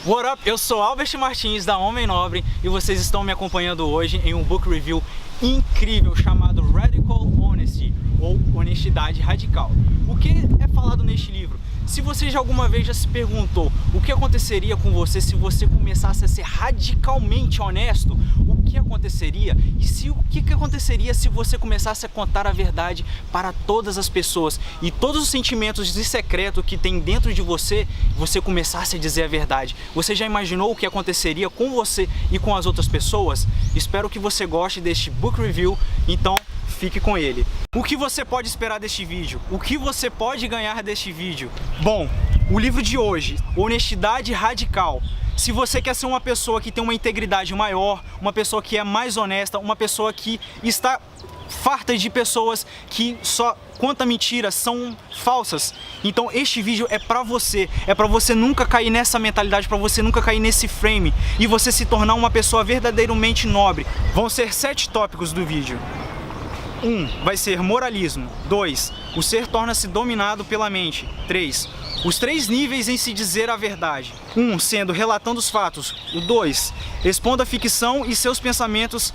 What up? Eu sou Albert Martins da Homem Nobre e vocês estão me acompanhando hoje em um book review incrível chamado Radical Honesty, ou Honestidade Radical. O que é falado neste livro? Se você já alguma vez já se perguntou o que aconteceria com você se você começasse a ser radicalmente honesto, o que aconteceria? E o que aconteceria se você começasse a contar a verdade para todas as pessoas e todos os sentimentos de secreto que tem dentro de você, você começasse a dizer a verdade? Você já imaginou o que aconteceria com você e com as outras pessoas? Espero que você goste deste book review, então fique com ele. O que você pode esperar deste vídeo? O que você pode ganhar deste vídeo? Bom, o livro de hoje, Honestidade Radical. Se você quer ser uma pessoa que tem uma integridade maior, uma pessoa que é mais honesta, uma pessoa que está farta de pessoas que só contam mentiras, são falsas, então este vídeo é pra você nunca cair nessa mentalidade, pra você nunca cair nesse frame e você se tornar uma pessoa verdadeiramente nobre. Vão ser 7 tópicos do vídeo. 1. Vai ser moralismo. 2. O ser torna-se dominado pela mente. 3. Os 3 níveis em se dizer a verdade. 1. Sendo relatando os fatos. O 2. Expondo a ficção e seus pensamentos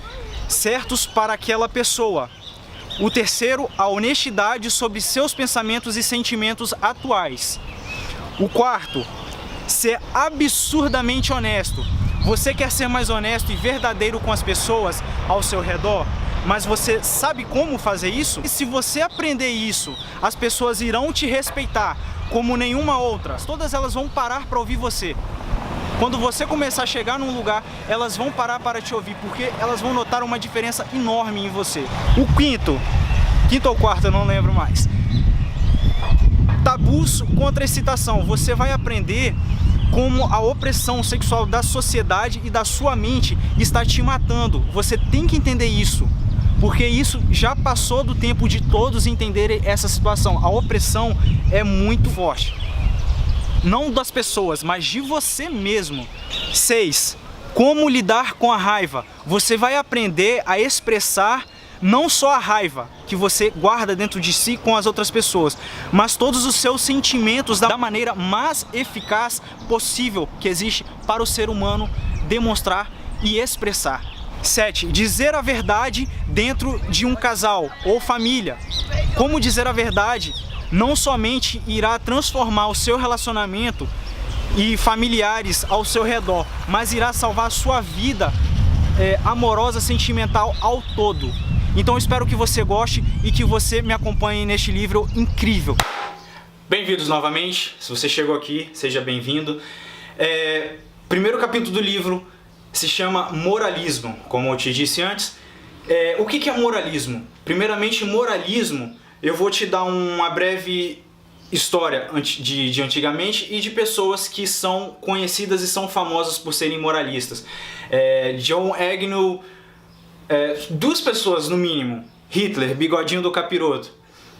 certos para aquela pessoa. O 3. A honestidade sobre seus pensamentos e sentimentos atuais. O 4. Ser absurdamente honesto. Você quer ser mais honesto e verdadeiro com as pessoas ao seu redor? Mas você sabe como fazer isso? E se você aprender isso, as pessoas irão te respeitar como nenhuma outra. Todas elas vão parar para ouvir você. Quando você começar a chegar num lugar, elas vão parar para te ouvir, porque elas vão notar uma diferença enorme em você. O quinto ou quarto, eu não lembro mais. Tabus contra a excitação. Você vai aprender como a opressão sexual da sociedade e da sua mente está te matando. Você tem que entender isso, porque isso já passou do tempo de todos entenderem essa situação. A opressão é muito forte, não das pessoas, mas de você mesmo. 6. Como lidar com a raiva. Você vai aprender a expressar não só a raiva que você guarda dentro de si com as outras pessoas, mas todos os seus sentimentos da maneira mais eficaz possível que existe para o ser humano demonstrar e expressar. 7. Dizer a verdade dentro de um casal ou família. Como dizer a verdade não somente irá transformar o seu relacionamento e familiares ao seu redor, mas irá salvar a sua vida amorosa, sentimental ao todo. Então espero que você goste e que você me acompanhe neste livro incrível. Bem-vindos novamente, se você chegou aqui, seja bem-vindo. Primeiro capítulo do livro se chama Moralismo, como eu te disse antes. O que é moralismo? Primeiramente, moralismo, eu vou te dar uma breve história de antigamente e de pessoas que são conhecidas e são famosas por serem moralistas. John Agnew, 2 pessoas no mínimo, Hitler, bigodinho do capiroto.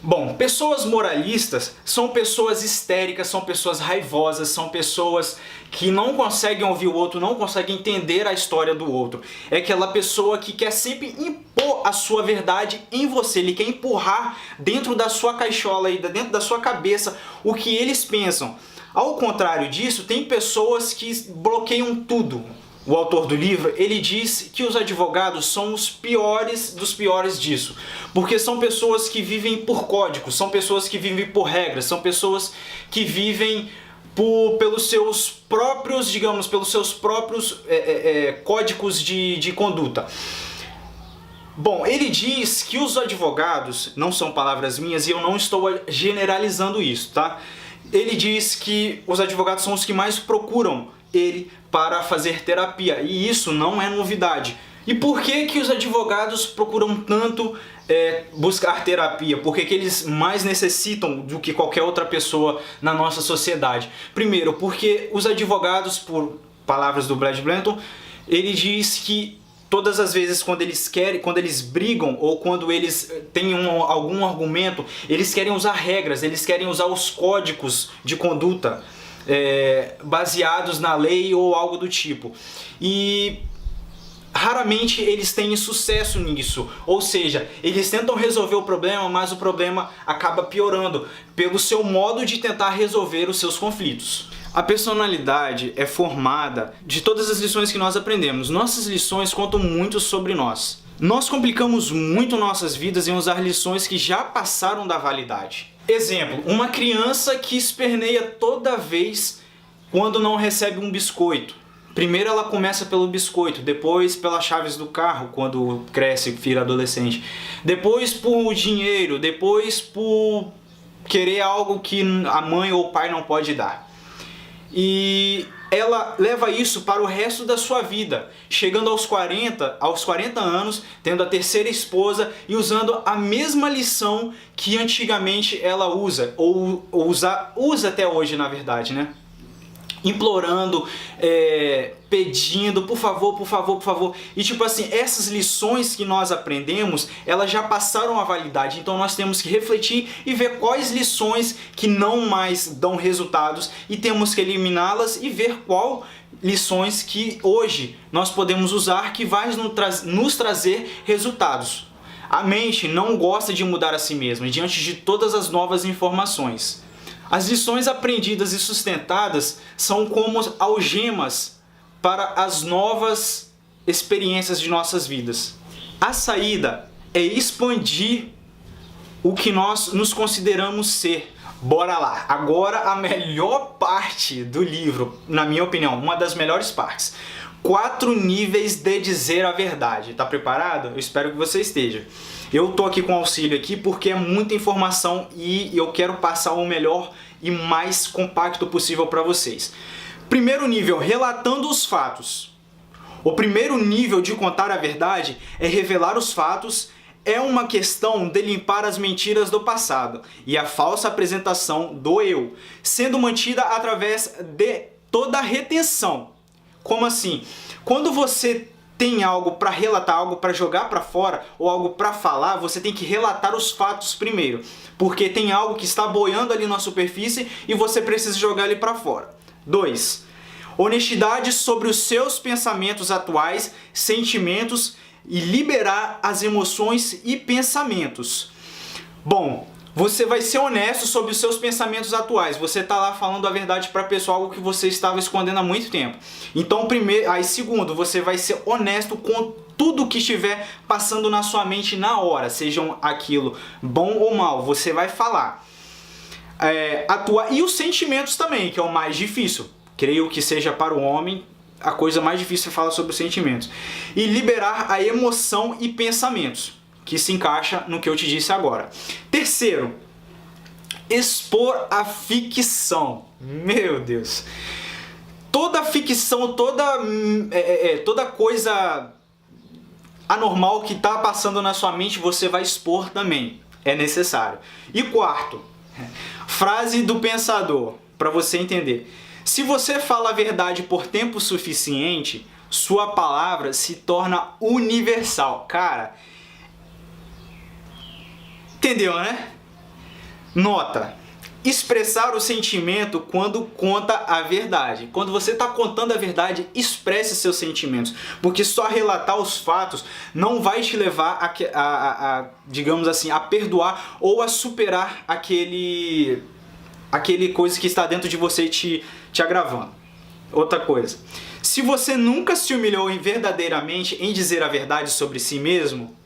Bom, pessoas moralistas são pessoas histéricas, são pessoas raivosas, são pessoas que não conseguem ouvir o outro, não conseguem entender a história do outro. É aquela pessoa que quer sempre impor a sua verdade em você, ele quer empurrar dentro da sua caixola, dentro da sua cabeça, o que eles pensam. Ao contrário disso, tem pessoas que bloqueiam tudo. O autor do livro, ele diz que os advogados são os piores dos piores disso, porque são pessoas que vivem por códigos, são pessoas que vivem por regras, são pessoas que vivem pelos seus próprios, digamos, pelos seus próprios códigos de conduta. Bom, ele diz que os advogados, não são palavras minhas e eu não estou generalizando isso, tá? Ele diz que os advogados são os que mais procuram ele para fazer terapia, e isso não é novidade. E por que os advogados procuram tanto buscar terapia? Por que eles mais necessitam do que qualquer outra pessoa na nossa sociedade? Primeiro, porque os advogados, por palavras do Brad Blanton, ele diz que todas as vezes quando eles brigam ou quando eles têm algum argumento, eles querem usar regras, eles querem usar os códigos de conduta baseados na lei ou algo do tipo. E raramente eles têm sucesso nisso, ou seja, eles tentam resolver o problema, mas o problema acaba piorando pelo seu modo de tentar resolver os seus conflitos. A personalidade é formada de todas as lições que nós aprendemos. Nossas lições contam muito sobre nós. Nós complicamos muito nossas vidas em usar lições que já passaram da validade. Exemplo, uma criança que esperneia toda vez quando não recebe um biscoito. Primeiro ela começa pelo biscoito, depois pelas chaves do carro, quando cresce, vira adolescente. Depois por dinheiro, depois por querer algo que a mãe ou o pai não pode dar. E ela leva isso para o resto da sua vida, chegando aos 40 anos, tendo a terceira esposa e usando a mesma lição que antigamente ela usa, ou usa até hoje, na verdade, né? Implorando, pedindo, por favor, por favor, por favor. E tipo assim, essas lições que nós aprendemos, elas já passaram a validade. Então nós temos que refletir e ver quais lições que não mais dão resultados e temos que eliminá-las e ver qual lições que hoje nós podemos usar que vai nos trazer resultados. A mente não gosta de mudar a si mesma diante de todas as novas informações. As lições aprendidas e sustentadas são como algemas para as novas experiências de nossas vidas. A saída é expandir o que nós nos consideramos ser. Bora lá! Agora a melhor parte do livro, na minha opinião, uma das melhores partes. 4 níveis de dizer a verdade. Tá preparado? Eu espero que você esteja. Eu tô aqui com auxílio aqui porque é muita informação e eu quero passar o melhor e mais compacto possível para vocês. Primeiro nível, relatando os fatos. O primeiro nível de contar a verdade é revelar os fatos. É uma questão de limpar as mentiras do passado e a falsa apresentação do eu, sendo mantida através de toda a retenção. Como assim? Quando você tem algo para relatar, algo para jogar para fora ou algo para falar, você tem que relatar os fatos primeiro, porque tem algo que está boiando ali na superfície e você precisa jogar ele para fora. 2. Honestidade sobre os seus pensamentos atuais, sentimentos e liberar as emoções e pensamentos. Bom, você vai ser honesto sobre os seus pensamentos atuais. Você está lá falando a verdade para a pessoa, algo que você estava escondendo há muito tempo. Então, segundo, você vai ser honesto com tudo que estiver passando na sua mente na hora, sejam aquilo bom ou mal, você vai falar. E os sentimentos também, que é o mais difícil. Creio que seja para o homem a coisa mais difícil é falar sobre os sentimentos. E liberar a emoção e pensamentos, que se encaixa no que eu te disse agora. Terceiro, expor a ficção. Meu Deus. Toda ficção, toda coisa anormal que está passando na sua mente, você vai expor também. É necessário. E quarto, frase do pensador, para você entender. Se você fala a verdade por tempo suficiente, sua palavra se torna universal. Cara, entendeu, né? Nota. Expressar o sentimento quando conta a verdade. Quando você está contando a verdade, expresse seus sentimentos. Porque só relatar os fatos não vai te levar digamos assim, a perdoar ou a superar aquele coisa que está dentro de você te agravando. Outra coisa. Se você nunca se humilhou verdadeiramente em dizer a verdade sobre si mesmo,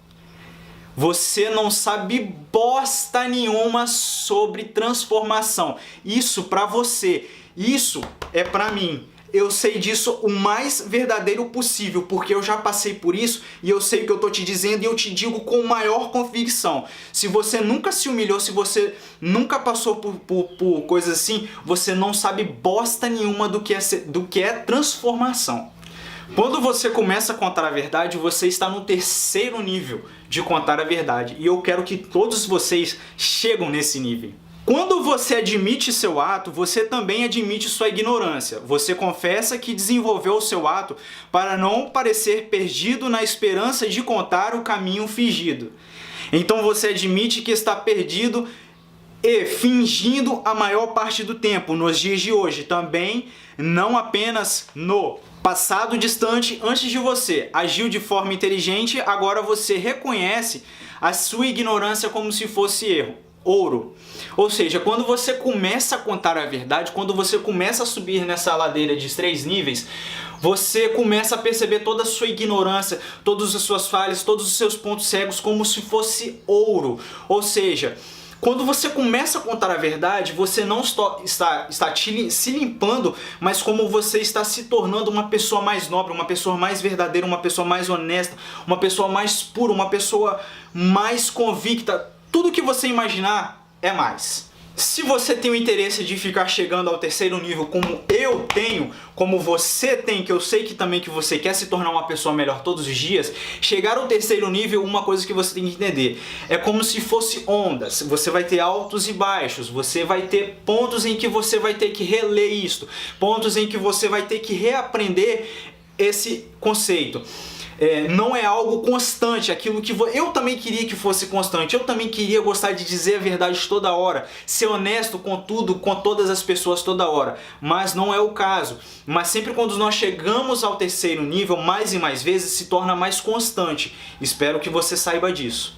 você não sabe bosta nenhuma sobre transformação. Isso pra você. Isso é pra mim. Eu sei disso o mais verdadeiro possível, porque eu já passei por isso e eu sei o que eu tô te dizendo e eu te digo com maior convicção. Se você nunca se humilhou, se você nunca passou por coisas assim, você não sabe bosta nenhuma do que é transformação. Quando você começa a contar a verdade, você está no terceiro nível de contar a verdade. E eu quero que todos vocês cheguem nesse nível. Quando você admite seu ato, você também admite sua ignorância. Você confessa que desenvolveu o seu ato para não parecer perdido na esperança de contar o caminho fingido. Então você admite que está perdido e fingindo a maior parte do tempo, nos dias de hoje. Também não apenas no passado distante antes de você agiu de forma inteligente, agora você reconhece a sua ignorância como se fosse erro. ouro. Ou seja, quando você começa a contar a verdade, quando você começa a subir nessa ladeira de 3 níveis, você começa a perceber toda a sua ignorância, todas as suas falhas, todos os seus pontos cegos como se fosse ouro. Ou seja, quando você começa a contar a verdade, você não está se limpando, mas como você está se tornando uma pessoa mais nobre, uma pessoa mais verdadeira, uma pessoa mais honesta, uma pessoa mais pura, uma pessoa mais convicta. Tudo que você imaginar é mais. Se você tem o interesse de ficar chegando ao 3º nível como eu tenho, como você tem, que eu sei que também que você quer se tornar uma pessoa melhor todos os dias, chegar ao 3º nível, uma coisa que você tem que entender, é como se fosse ondas. Você vai ter altos e baixos, você vai ter pontos em que você vai ter que reler isto, pontos em que você vai ter que reaprender esse conceito. Não é algo constante, aquilo que eu também queria que fosse constante, eu também queria gostar de dizer a verdade toda hora, ser honesto com tudo, com todas as pessoas toda hora, mas não é o caso. Mas sempre quando nós chegamos ao 3º nível, mais e mais vezes, se torna mais constante. Espero que você saiba disso.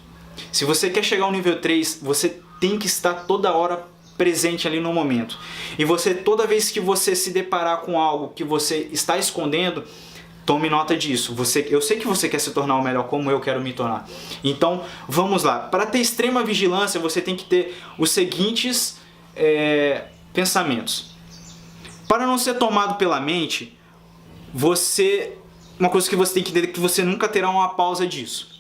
Se você quer chegar ao nível 3, você tem que estar toda hora presente ali no momento. E você, toda vez que você se deparar com algo que você está escondendo, tome nota disso. Eu sei que você quer se tornar o melhor como eu quero me tornar. Então, vamos lá. Para ter extrema vigilância, você tem que ter os seguintes pensamentos. Para não ser tomado pela mente, uma coisa que você tem que entender é que você nunca terá uma pausa disso.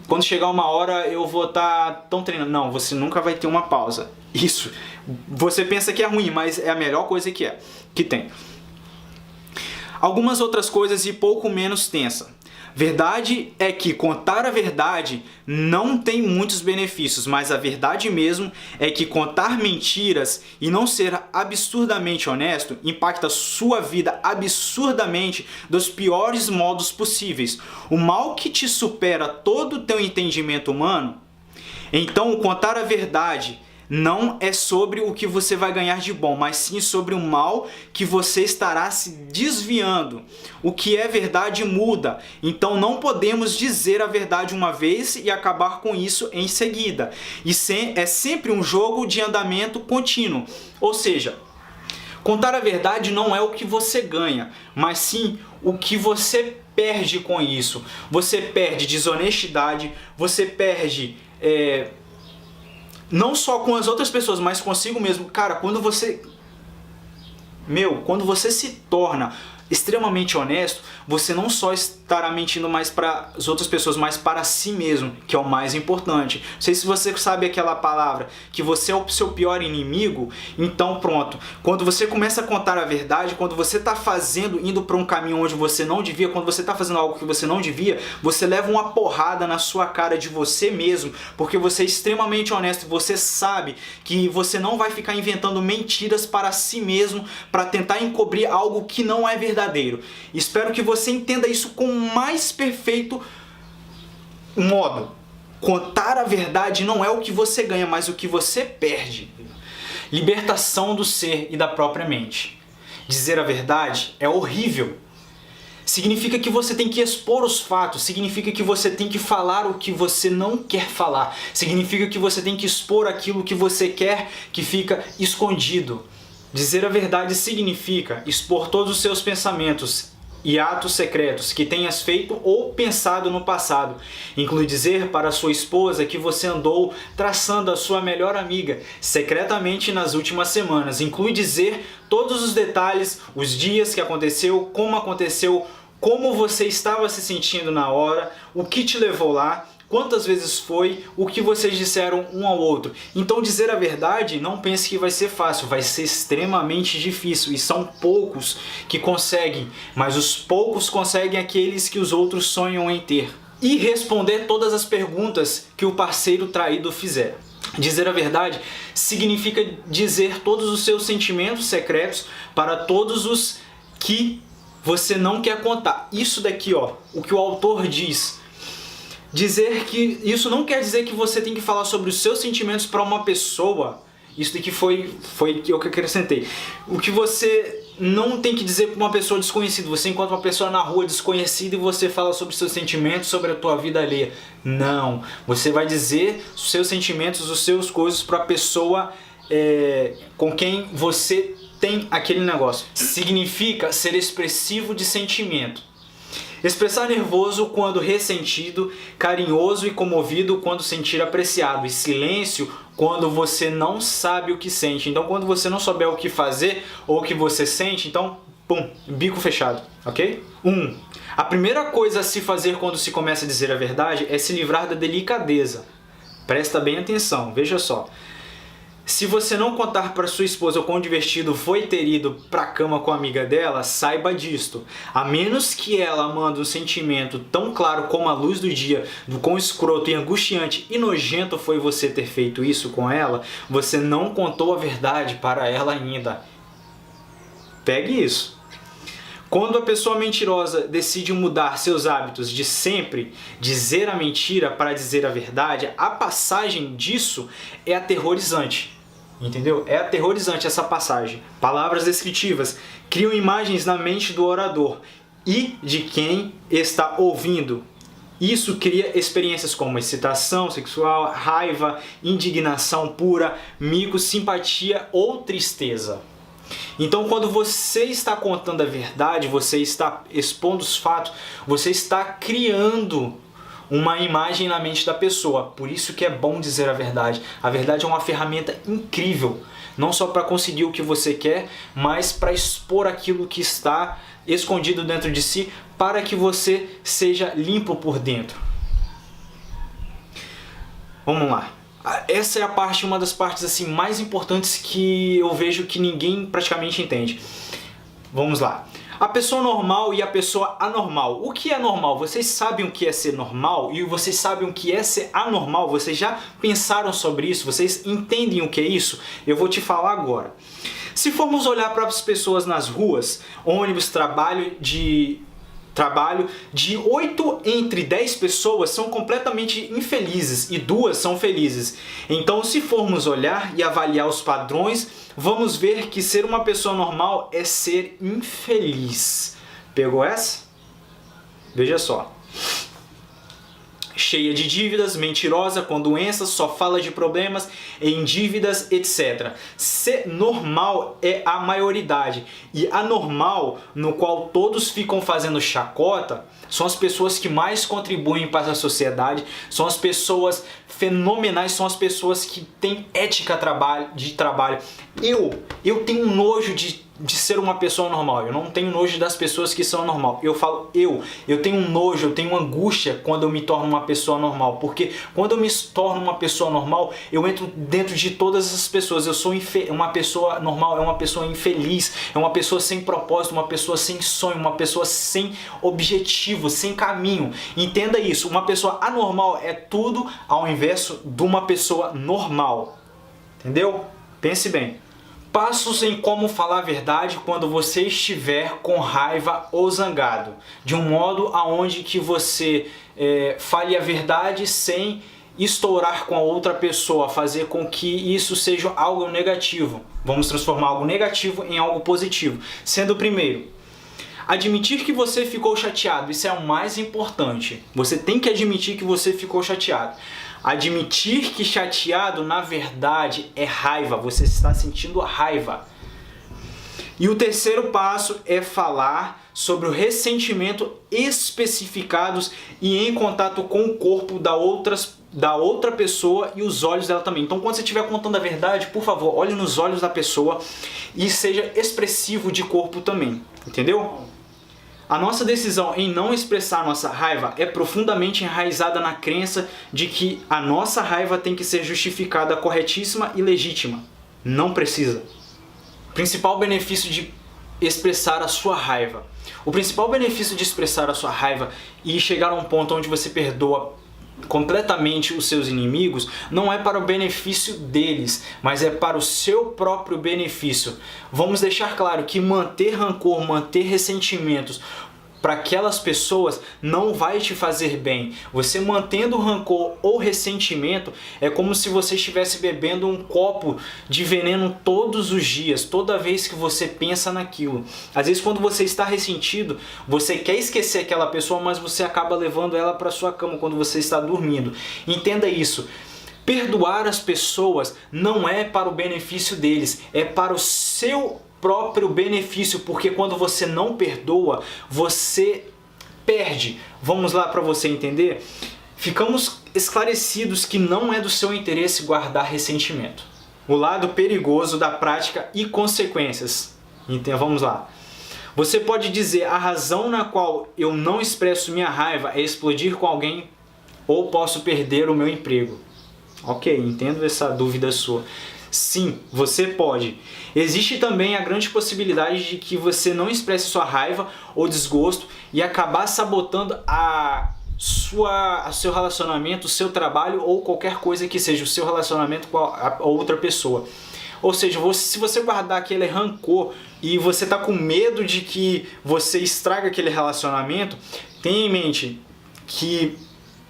Quando chegar uma hora eu vou estar tão treinando. Não, você nunca vai ter uma pausa. Isso. Você pensa que é ruim, mas é a melhor coisa que tem. Algumas outras coisas e pouco menos tensa. Verdade é que contar a verdade não tem muitos benefícios, mas a verdade mesmo é que contar mentiras e não ser absurdamente honesto impacta sua vida absurdamente dos piores modos possíveis. O mal que te supera todo o teu entendimento humano. Então, contar a verdade não é sobre o que você vai ganhar de bom, mas sim sobre o mal que você estará se desviando. O que é verdade muda, então não podemos dizer a verdade uma vez e acabar com isso em seguida. E é sempre um jogo de andamento contínuo. Ou seja, contar a verdade não é o que você ganha, mas sim o que você perde com isso. Você perde desonestidade, você perde não só com as outras pessoas, mas consigo mesmo. Cara, quando você se torna extremamente honesto, você não só estará mentindo mais para as outras pessoas, mas para si mesmo, que é o mais importante. Não sei se você sabe aquela palavra, que você é o seu pior inimigo. Então pronto, quando você começa a contar a verdade, quando você está indo para um caminho onde você não devia, quando você está fazendo algo que você não devia, você leva uma porrada na sua cara de você mesmo, porque você é extremamente honesto, você sabe que você não vai ficar inventando mentiras para si mesmo, para tentar encobrir algo que não é verdadeiro. Espero que você entenda isso com o mais perfeito modo. Contar a verdade não é o que você ganha, mas o que você perde. Libertação do ser e da própria mente. Dizer a verdade é horrível. Significa que você tem que expor os fatos, significa que você tem que falar o que você não quer falar, significa que você tem que expor aquilo que você quer que fica escondido. Dizer a verdade significa expor todos os seus pensamentos e atos secretos que tenhas feito ou pensado no passado. Inclui dizer para sua esposa que você andou traçando a sua melhor amiga secretamente nas últimas semanas. Inclui dizer todos os detalhes, os dias que aconteceu, como você estava se sentindo na hora, o que te levou lá, quantas vezes foi, o que vocês disseram um ao outro. Então dizer a verdade, não pense que vai ser fácil, vai ser extremamente difícil. E são poucos que conseguem, mas os poucos conseguem aqueles que os outros sonham em ter. E responder todas as perguntas que o parceiro traído fizer. Dizer a verdade significa dizer todos os seus sentimentos secretos para todos os que você não quer contar. Isso daqui, o que o autor diz. Dizer que isso não quer dizer que você tem que falar sobre os seus sentimentos para uma pessoa. Isso daqui foi o que eu acrescentei. O que você não tem que dizer para uma pessoa desconhecida. Você encontra uma pessoa na rua desconhecida e você fala sobre seus sentimentos, sobre a tua vida alheia. Não. Você vai dizer os seus sentimentos, os seus coisas para a pessoa com quem você tem aquele negócio. Significa ser expressivo de sentimento. Expressar nervoso quando ressentido, carinhoso e comovido quando sentir apreciado, e silêncio quando você não sabe o que sente. Então, quando você não souber o que fazer ou o que você sente, então, pum, bico fechado, ok? 1. A primeira coisa a se fazer quando se começa a dizer a verdade é se livrar da delicadeza. Presta bem atenção, veja só. Se você não contar para sua esposa o quão divertido foi ter ido pra cama com a amiga dela, saiba disto. A menos que ela mande um sentimento tão claro como a luz do dia, do quão escroto e angustiante e nojento foi você ter feito isso com ela, você não contou a verdade para ela ainda. Pegue isso. Quando a pessoa mentirosa decide mudar seus hábitos de sempre dizer a mentira para dizer a verdade, a passagem disso é aterrorizante. Entendeu? É aterrorizante essa passagem. Palavras descritivas criam imagens na mente do orador e de quem está ouvindo. Isso cria experiências como excitação sexual, raiva, indignação pura, mico, simpatia ou tristeza. Então, quando você está contando a verdade, você está expondo os fatos, você está criando uma imagem na mente da pessoa. Por isso que é bom dizer a verdade. A verdade é uma ferramenta incrível, não só para conseguir o que você quer, mas para expor aquilo que está escondido dentro de si, para que você seja limpo por dentro. Vamos lá. Essa é uma das partes assim mais importantes que eu vejo que ninguém praticamente entende. Vamos lá. A pessoa normal e a pessoa anormal. O que é normal? Vocês sabem o que é ser normal e vocês sabem o que é ser anormal? Vocês já pensaram sobre isso? Vocês entendem o que é isso? Eu vou te falar agora. Se formos olhar para as pessoas nas ruas, ônibus, trabalho, de 8 entre 10 pessoas são completamente infelizes e 2 são felizes. Então, se formos olhar e avaliar os padrões, vamos ver que ser uma pessoa normal é ser infeliz. Pegou essa? Veja só. Cheia de dívidas, mentirosa, com doenças, só fala de problemas, em dívidas, etc. Ser normal é a maioridade. E anormal, no qual todos ficam fazendo chacota, são as pessoas que mais contribuem para a sociedade, são as pessoas fenomenais, são as pessoas que têm ética de trabalho. Eu tenho nojo de ser uma pessoa normal. Eu não tenho nojo das pessoas que são normal. Eu falo eu tenho nojo, eu tenho angústia quando eu me torno uma pessoa normal, porque quando eu me torno uma pessoa normal, eu entro dentro de todas as pessoas. Eu sou uma pessoa normal, é uma pessoa infeliz, é uma pessoa sem propósito, uma pessoa sem sonho, uma pessoa sem objetivo, sem caminho. Entenda isso, uma pessoa anormal é tudo ao inverso de uma pessoa normal. Entendeu? Pense bem. Passos em como falar a verdade quando você estiver com raiva ou zangado, de um modo aonde que você fale a verdade sem estourar com a outra pessoa, fazer com que isso seja algo negativo. Vamos transformar algo negativo em algo positivo. Sendo o primeiro, admitir que você ficou chateado, isso é o mais importante. Você tem que admitir que você ficou chateado. Admitir que chateado, na verdade, é raiva. Você está sentindo raiva. E o terceiro passo é falar sobre o ressentimento especificados e em contato com o corpo da outra pessoa e os olhos dela também. Então, quando você estiver contando a verdade, por favor, olhe nos olhos da pessoa e seja expressivo de corpo também. Entendeu? A nossa decisão em não expressar nossa raiva é profundamente enraizada na crença de que a nossa raiva tem que ser justificada, corretíssima e legítima. Não precisa. Principal benefício de expressar a sua raiva. O principal benefício de expressar a sua raiva e chegar a um ponto onde você perdoa completamente os seus inimigos não é para o benefício deles, mas é para o seu próprio benefício. Vamos deixar claro que manter rancor, manter ressentimentos para aquelas pessoas não vai te fazer bem. Você mantendo rancor ou ressentimento é como se você estivesse bebendo um copo de veneno todos os dias, toda vez que você pensa naquilo. Às vezes quando você está ressentido, você quer esquecer aquela pessoa, mas você acaba levando ela para sua cama quando você está dormindo. Entenda isso. Perdoar as pessoas não é para o benefício deles, é para o seu próprio benefício, porque quando você não perdoa, você perde. Vamos lá para você entender? Ficamos esclarecidos que não é do seu interesse guardar ressentimento. O lado perigoso da prática e consequências. Então vamos lá. Você pode dizer: a razão na qual eu não expresso minha raiva é explodir com alguém ou posso perder o meu emprego. Ok, entendo essa dúvida sua. Sim, você pode. Existe também a grande possibilidade de que você não expresse sua raiva ou desgosto e acabar sabotando o seu relacionamento, o seu trabalho ou qualquer coisa que seja o seu relacionamento com a outra pessoa. Ou seja, se você guardar aquele rancor e você está com medo de que você estraga aquele relacionamento, tenha em mente que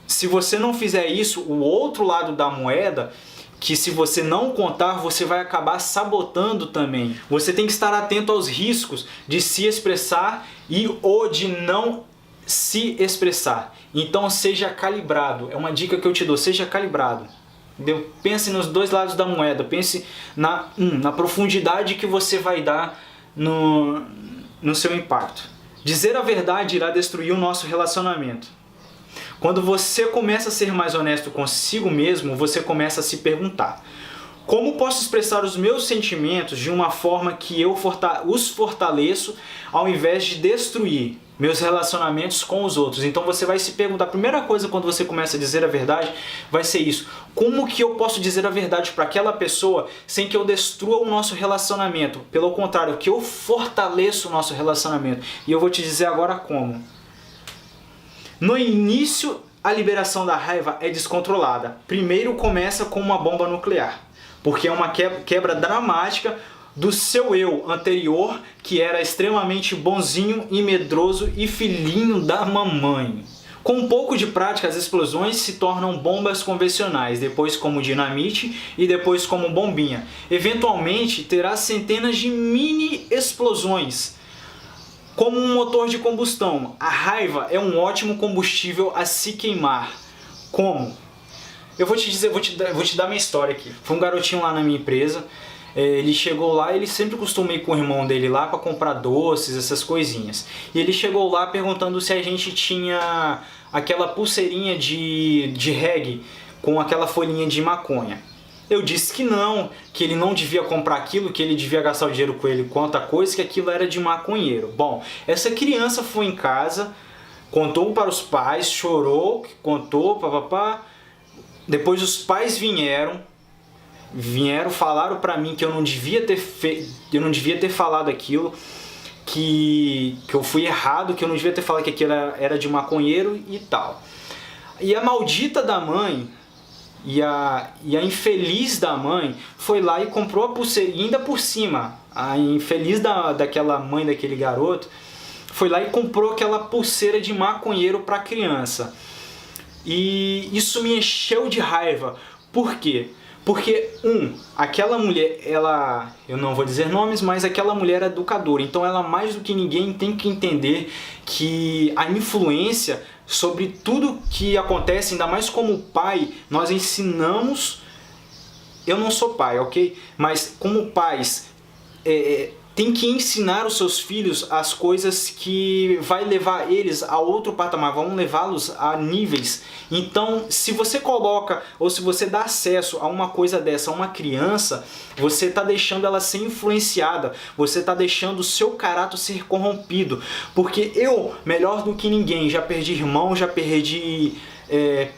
se você não fizer isso, o outro lado da moeda, que se você não contar, você vai acabar sabotando também. Você tem que estar atento aos riscos de se expressar ou de não se expressar. Então seja calibrado. É uma dica que eu te dou, seja calibrado. Entendeu? Pense nos dois lados da moeda. Pense na profundidade que você vai dar no seu impacto. Dizer a verdade irá destruir o nosso relacionamento. Quando você começa a ser mais honesto consigo mesmo, você começa a se perguntar: como posso expressar os meus sentimentos de uma forma que eu os fortaleço ao invés de destruir meus relacionamentos com os outros? Então você vai se perguntar, a primeira coisa quando você começa a dizer a verdade vai ser isso: como que eu posso dizer a verdade para aquela pessoa sem que eu destrua o nosso relacionamento? Pelo contrário, que eu fortaleça o nosso relacionamento. E eu vou te dizer agora como. No início, a liberação da raiva é descontrolada. Primeiro começa com uma bomba nuclear, porque é uma quebra dramática do seu eu anterior, que era extremamente bonzinho e medroso e filhinho da mamãe. Com um pouco de prática, as explosões se tornam bombas convencionais, depois como dinamite e depois como bombinha. Eventualmente, terá centenas de mini explosões, como um motor de combustão. A raiva é um ótimo combustível a se queimar. Como? Eu vou te dizer, vou te dar minha história aqui. Foi um garotinho lá na minha empresa. Ele chegou lá, ele sempre costuma ir com o irmão dele lá para comprar doces, essas coisinhas. E ele chegou lá perguntando se a gente tinha aquela pulseirinha de reggae com aquela folhinha de maconha. Eu disse que não, que ele não devia comprar aquilo, que ele devia gastar o dinheiro com ele quanta coisa, que aquilo era de maconheiro. Bom, essa criança foi em casa, contou para os pais, chorou, contou, papapá. Depois os pais vieram, falaram para mim que eu não devia ter falado aquilo, que eu fui errado, que eu não devia ter falado que aquilo era de maconheiro e tal. E a maldita da mãe, e a infeliz da mãe foi lá e comprou a pulseira, e ainda por cima, a infeliz daquela mãe daquele garoto foi lá e comprou aquela pulseira de maconheiro para a criança. E isso me encheu de raiva. Por quê? Porque, aquela mulher, eu não vou dizer nomes, mas aquela mulher é educadora. Então ela, mais do que ninguém, tem que entender que a influência sobre tudo que acontece, ainda mais como pai, nós ensinamos. Eu não sou pai, ok? Mas como pais, tem que ensinar os seus filhos as coisas que vai levar eles a outro patamar, vão levá-los a níveis. Então, se você coloca, ou se você dá acesso a uma coisa dessa a uma criança, você está deixando ela ser influenciada, você está deixando o seu caráter ser corrompido. Porque eu, melhor do que ninguém, já perdi irmão, já perdi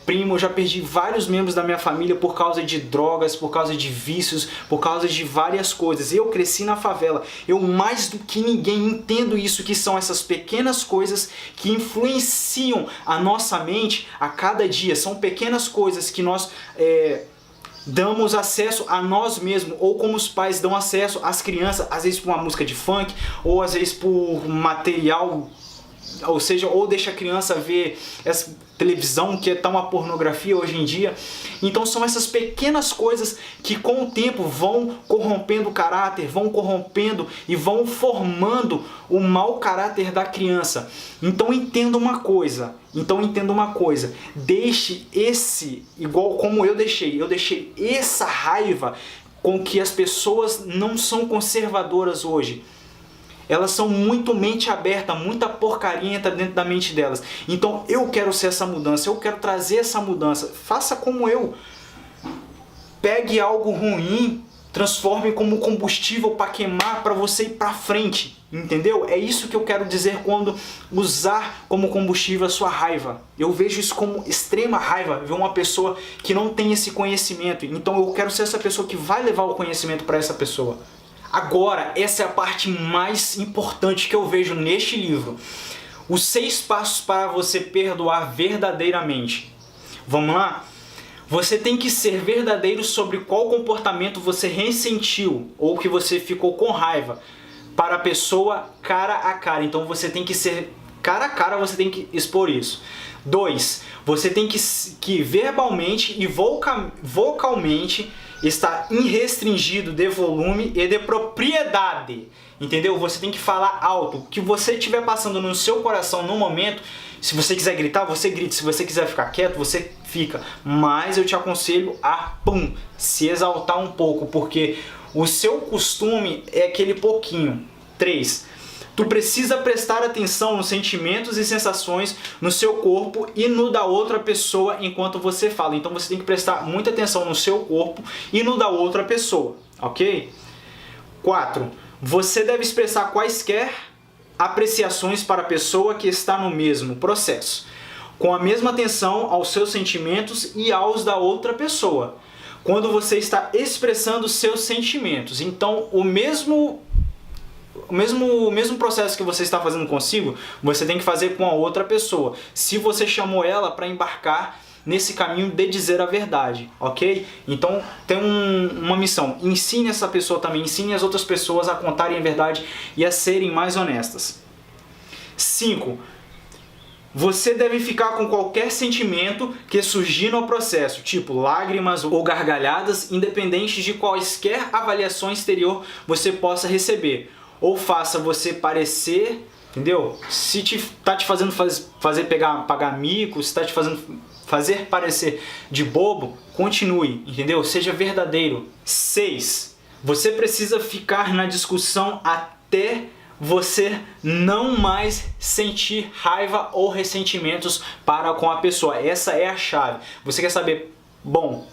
primo, já perdi vários membros da minha família por causa de drogas, por causa de vícios, por causa de várias coisas. Eu cresci na favela. Eu, mais do que ninguém, entendo isso, que são essas pequenas coisas que influenciam a nossa mente a cada dia. São pequenas coisas que nós damos acesso a nós mesmos, ou como os pais dão acesso às crianças, às vezes por uma música de funk, ou às vezes por material ou seja, ou deixa a criança ver essa televisão que tá uma pornografia hoje em dia. Então são essas pequenas coisas que com o tempo vão corrompendo o caráter, vão corrompendo e vão formando o mau caráter da criança. Então entenda uma coisa, deixe esse, igual como eu deixei essa raiva com que as pessoas não são conservadoras hoje. Elas são muito mente aberta, muita porcaria entra dentro da mente delas. Então eu quero ser essa mudança, eu quero trazer essa mudança. Faça como eu. Pegue algo ruim, transforme como combustível para queimar, para você ir para frente. Entendeu? É isso que eu quero dizer quando usar como combustível a sua raiva. Eu vejo isso como extrema raiva, ver uma pessoa que não tem esse conhecimento. Então eu quero ser essa pessoa que vai levar o conhecimento para essa pessoa. Agora, essa é a parte mais importante que eu vejo neste livro. Os 6 passos para você perdoar verdadeiramente. Vamos lá? Você tem que ser verdadeiro sobre qual comportamento você ressentiu ou que você ficou com raiva para a pessoa cara a cara. Então você tem que ser cara a cara, você tem que expor isso. 2. Você tem que verbalmente e vocalmente está irrestringido de volume e de propriedade, entendeu? Você tem que falar alto, o que você estiver passando no seu coração no momento. Se você quiser gritar, você grita, se você quiser ficar quieto, você fica, mas eu te aconselho a se exaltar um pouco, porque o seu costume é aquele pouquinho. 3. Tu precisa prestar atenção nos sentimentos e sensações no seu corpo e no da outra pessoa enquanto você fala. Então você tem que prestar muita atenção no seu corpo e no da outra pessoa, ok? 4. Você deve expressar quaisquer apreciações para a pessoa que está no mesmo processo, com a mesma atenção aos seus sentimentos e aos da outra pessoa, quando você está expressando seus sentimentos. Então o mesmo processo que você está fazendo consigo, você tem que fazer com a outra pessoa, se você chamou ela para embarcar nesse caminho de dizer a verdade, ok? Então tem uma missão, ensine essa pessoa também, ensine as outras pessoas a contarem a verdade e a serem mais honestas. 5. Você deve ficar com qualquer sentimento que surgir no processo, tipo lágrimas ou gargalhadas, independente de quaisquer avaliações exterior você possa receber. Ou faça você parecer, entendeu? Se tá te fazendo pagar mico, se tá te fazendo fazer parecer de bobo, continue, entendeu? Seja verdadeiro. 6. Você precisa ficar na discussão até você não mais sentir raiva ou ressentimentos para com a pessoa. Essa é a chave. Você quer saber, bom,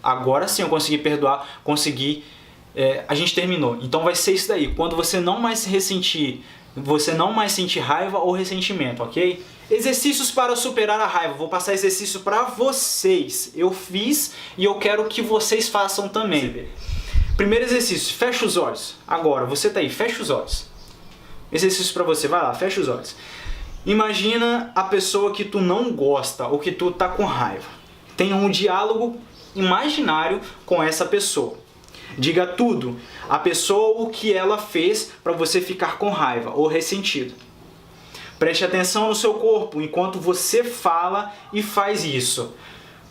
agora sim eu consegui perdoar, a gente terminou. Então vai ser isso daí. Quando você não mais se ressentir, você não mais sentir raiva ou ressentimento, ok? Exercícios para superar a raiva. Vou passar exercício para vocês. Eu fiz e eu quero que vocês façam também. Primeiro exercício, fecha os olhos. Agora, você tá aí, fecha os olhos. Exercício para você, vai lá, fecha os olhos. Imagina a pessoa que tu não gosta ou que tu tá com raiva. Tenha um diálogo imaginário com essa pessoa. Diga tudo, a pessoa, o que ela fez para você ficar com raiva ou ressentido. Preste atenção no seu corpo enquanto você fala e faz isso,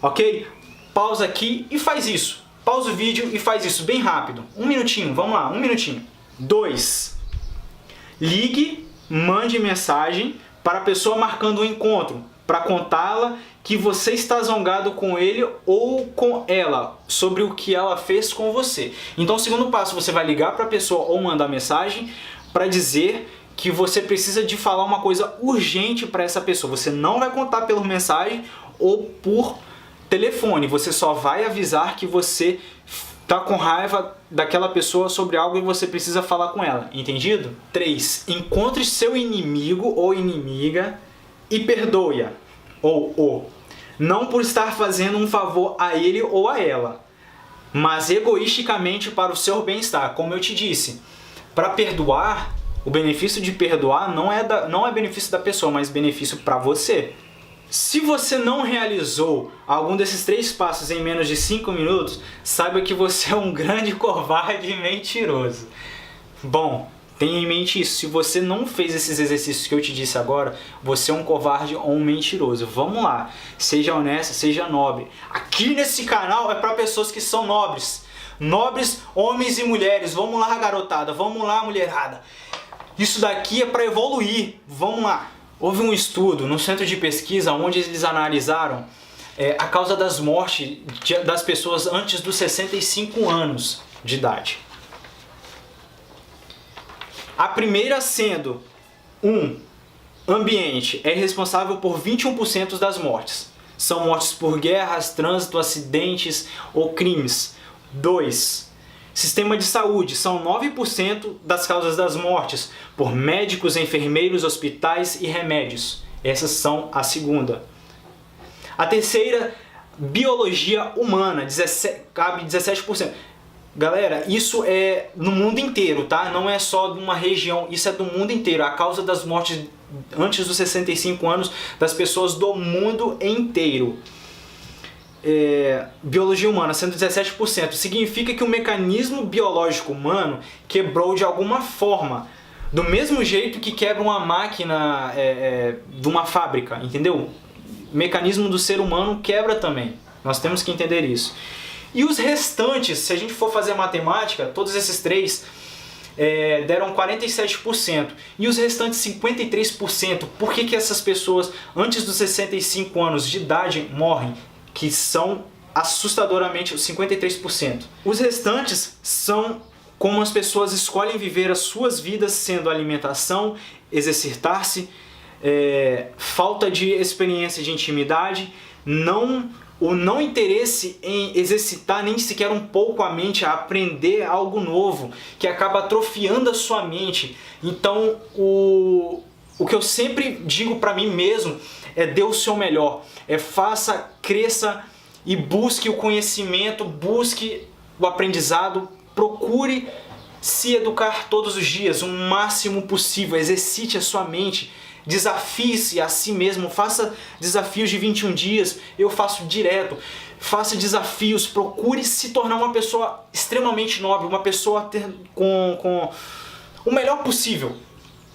ok? Pausa aqui e faz isso. Pausa o vídeo e faz isso bem rápido. 1 minutinho, vamos lá, 1 minutinho. 2. Ligue, mande mensagem para a pessoa marcando um encontro, para contá-la que você está zangado com ele ou com ela sobre o que ela fez com você. Então, o segundo passo, você vai ligar para a pessoa ou mandar mensagem para dizer que você precisa de falar uma coisa urgente para essa pessoa. Você não vai contar por mensagem ou por telefone, você só vai avisar que você tá com raiva daquela pessoa sobre algo e você precisa falar com ela, entendido? 3. Encontre seu inimigo ou inimiga e perdoe-a ou o. Não por estar fazendo um favor a ele ou a ela, mas egoisticamente para o seu bem-estar. Como eu te disse, para perdoar, o benefício de perdoar não é benefício da pessoa, mas benefício para você. Se você não realizou algum desses 3 passos em menos de 5 minutos, saiba que você é um grande covarde e mentiroso. Bom, Tenha em mente isso. Se você não fez esses exercícios que eu te disse agora, você é um covarde ou um mentiroso. Vamos lá. Seja honesto, seja nobre. Aqui nesse canal é para pessoas que são nobres. Nobres, homens e mulheres. Vamos lá, garotada. Vamos lá, mulherada. Isso daqui é para evoluir. Vamos lá. Houve um estudo no centro de pesquisa onde eles analisaram a causa das mortes das pessoas antes dos 65 anos de idade. A primeira sendo ambiente, é responsável por 21% das mortes. São mortes por guerras, trânsito, acidentes ou crimes. 2. Sistema de saúde, são 9% das causas das mortes, por médicos, enfermeiros, hospitais e remédios. Essas são a segunda. A terceira, biologia humana, cabe 17%. Galera, isso é no mundo inteiro, tá? Não é só de uma região, isso é do mundo inteiro. A causa das mortes antes dos 65 anos das pessoas do mundo inteiro. Biologia humana, sendo 17%. Significa que o mecanismo biológico humano quebrou de alguma forma. Do mesmo jeito que quebra uma máquina de uma fábrica, entendeu? O mecanismo do ser humano quebra também. Nós temos que entender isso. E os restantes, se a gente for fazer matemática, todos esses três deram 47%. E os restantes 53%. Por que essas pessoas antes dos 65 anos de idade morrem? Que são assustadoramente os 53%. Os restantes são como as pessoas escolhem viver as suas vidas, sendo alimentação, exercitar-se, falta de experiência de intimidade, o não interesse em exercitar nem sequer um pouco a mente, a aprender algo novo, que acaba atrofiando a sua mente. Então, o que eu sempre digo para mim mesmo é: dê o seu melhor, faça, cresça e busque o conhecimento, busque o aprendizado, procure se educar todos os dias, o máximo possível, exercite a sua mente, desafie-se a si mesmo, faça desafios de 21 dias, eu faço direto, faça desafios, procure se tornar uma pessoa extremamente nobre, uma pessoa com o melhor possível,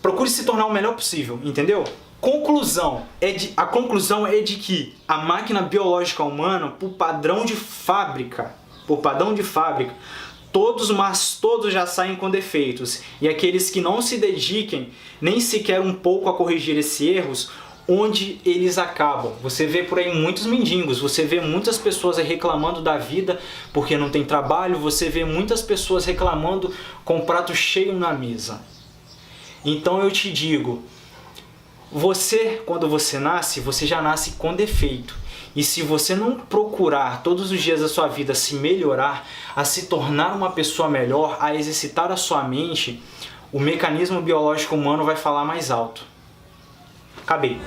procure se tornar o melhor possível, entendeu? A conclusão é de que a máquina biológica humana, por padrão de fábrica, todos já saem com defeitos. E aqueles que não se dediquem nem sequer um pouco a corrigir esses erros, onde eles acabam? Você vê por aí muitos mendigos, você vê muitas pessoas reclamando da vida porque não tem trabalho, você vê muitas pessoas reclamando com o prato cheio na mesa. Então eu te digo, quando você nasce, você já nasce com defeito. E se você não procurar todos os dias da sua vida se melhorar, a se tornar uma pessoa melhor, a exercitar a sua mente, o mecanismo biológico humano vai falar mais alto. Acabei.